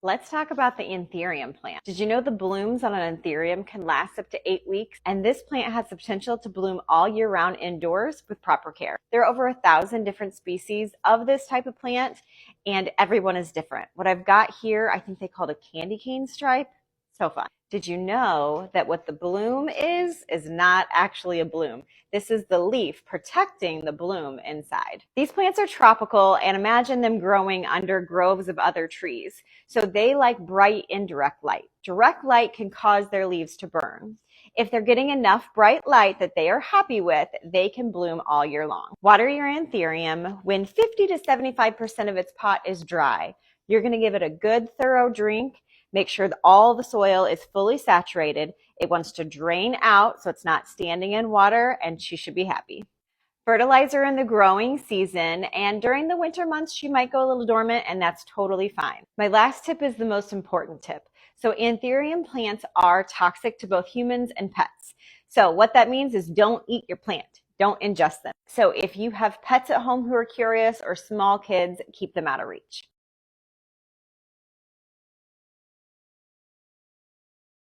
Let's talk about the Anthurium plant. Did you know the blooms on an Anthurium can last up to 8 weeks? And this plant has the potential to bloom all year round indoors with proper care. There are over 1,000 different species of this type of plant, and everyone is different. What I've got here, I think they call it a candy cane stripe. So fun. Did you know that what the bloom is not actually a bloom? This is the leaf protecting the bloom inside. These plants are tropical, and imagine them growing under groves of other trees. So they like bright indirect light. Direct light can cause their leaves to burn. If they're getting enough bright light that they are happy with, they can bloom all year long. Water your Anthurium when 50 to 75% of its pot is dry. You're going to give it a good thorough drink. Make sure that all the soil is fully saturated. It wants to drain out so it's not standing in water, and she should be happy. Fertilizer in the growing season, and during the winter months, she might go a little dormant, and that's totally fine. My last tip is the most important tip. So Anthurium plants are toxic to both humans and pets. So what that means is don't eat your plant. Don't ingest them. So if you have pets at home who are curious or small kids, keep them out of reach.